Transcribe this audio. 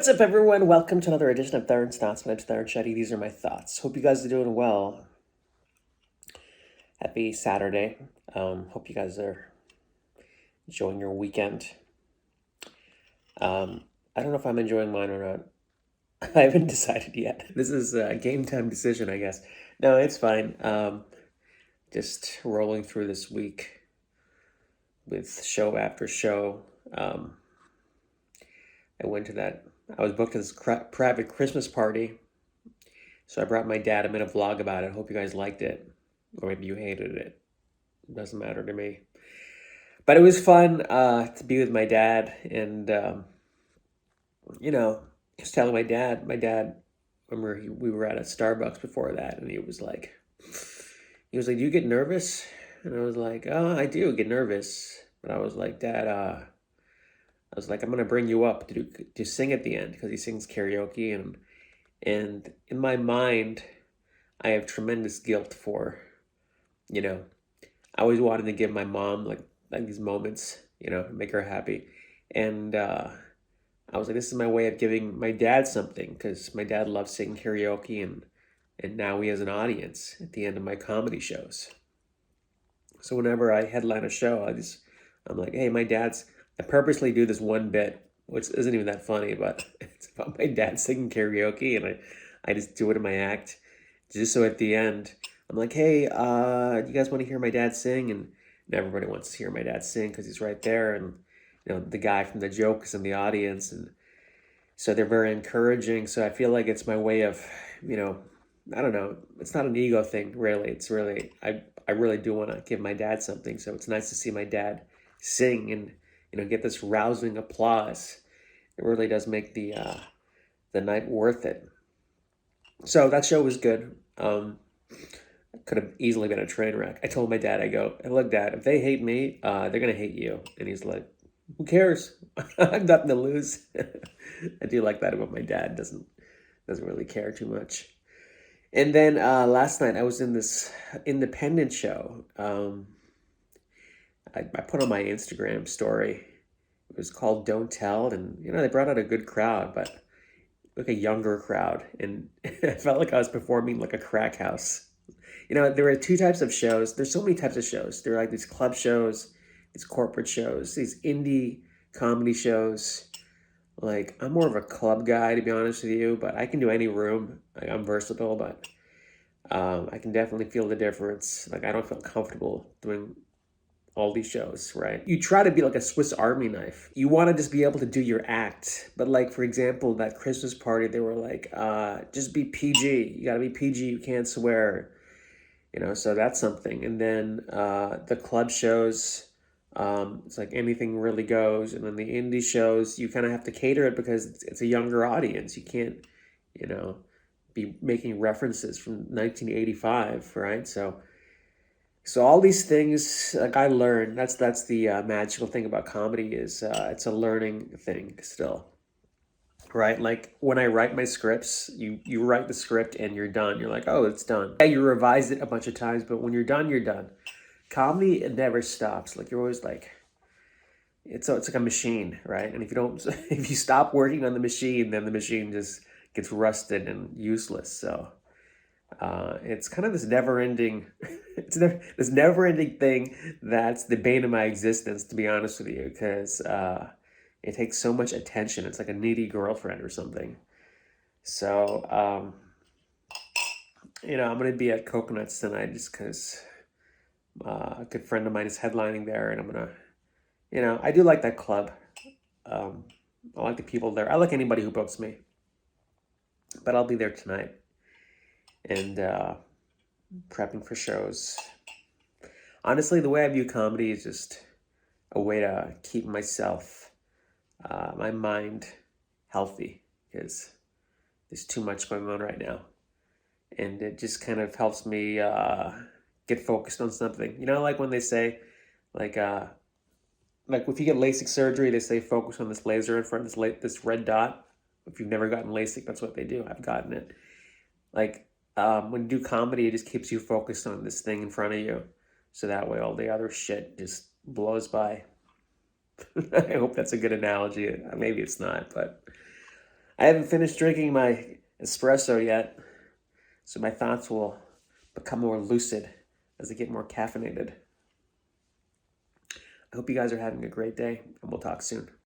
What's up, everyone? Welcome to another edition of Tarun's Thoughts. My name's Tarun Shetty. These are my thoughts. Hope you guys are doing well. Happy Saturday. Hope you guys are enjoying your weekend. I don't know if I'm enjoying mine or not. I haven't decided yet. This is a game time decision, I guess. No, it's fine. Just rolling through this week with show after show. I was booked to this private Christmas party, so I brought my dad. I made a vlog about it. I hope you guys liked it, or maybe you hated it. It doesn't matter to me. But it was fun to be with my dad, and just telling my dad. Remember we were at a Starbucks before that, and he was like, "Do you get nervous?" And I was like, "Oh, I do get nervous." But I was like, "Dad, I'm gonna bring you up to sing at the end," because he sings karaoke, and in my mind, I have tremendous guilt for, I always wanted to give my mom like these moments, make her happy, and I was like, this is my way of giving my dad something, because my dad loves singing karaoke, and now he has an audience at the end of my comedy shows. So whenever I headline a show, I'm like, hey, I purposely do this one bit, which isn't even that funny, but it's about my dad singing karaoke, and I just do it in my act, just so at the end, I'm like, hey, you guys want to hear my dad sing? And everybody wants to hear my dad sing because he's right there, and the guy from the joke is in the audience, and so they're very encouraging. So I feel like it's my way of, I don't know, it's not an ego thing, really. It's really, I really do want to give my dad something, so it's nice to see my dad sing and get this rousing applause. It really does make the night worth it. So that show was good. Could have easily been a train wreck. I told my dad, I go, hey, look, Dad, if they hate me, they're gonna hate you. And he's like, who cares? I've nothing to lose. I do like that about my dad. Doesn't really care too much. And then last night I was in this independent show. I put on my Instagram story. It was called Don't Tell, and they brought out a good crowd, but like a younger crowd, and I felt like I was performing like a crack house. There were two types of shows. There's so many types of shows. There are like these club shows, these corporate shows, these indie comedy shows. Like, I'm more of a club guy, to be honest with you, but I can do any room. I'm versatile, but I can definitely feel the difference. Like, I don't feel comfortable doing all these shows, right? You try to be like a Swiss Army knife. You want to just be able to do your act. But like, for example, that Christmas party, they were like, just be PG. You got to be PG. You can't swear. So that's something. And then the club shows, it's like anything really goes. And then the indie shows, you kind of have to cater it because it's a younger audience. You can't, be making references from 1985, right? So all these things, like, I learned. That's the magical thing about comedy is it's a learning thing still, right? Like, when I write my scripts, you write the script and you're done. You're like, oh, it's done. Yeah, you revise it a bunch of times, but when you're done, you're done. Comedy, it never stops. Like, you're always like, it's like a machine, right? And if you stop working on the machine, then the machine just gets rusted and useless. So it's kind of this never-ending this never-ending thing that's the bane of my existence, to be honest with you, because it takes so much attention. It's like a needy girlfriend or something. So I'm gonna be at Coconuts tonight just because a good friend of mine is headlining there, and I'm gonna, I do like that club. I like the people there. I like anybody who books me, but I'll be there tonight and prepping for shows. Honestly, the way I view comedy is just a way to keep myself, my mind healthy, because there's too much going on right now. And it just kind of helps me get focused on something. Like when they say, like if you get LASIK surgery, they say focus on this laser in front of this red dot. If you've never gotten LASIK, that's what they do. I've gotten it. Like, when you do comedy, it just keeps you focused on this thing in front of you. So that way all the other shit just blows by. I hope that's a good analogy. Maybe it's not, but I haven't finished drinking my espresso yet, so my thoughts will become more lucid as they get more caffeinated. I hope you guys are having a great day, and we'll talk soon.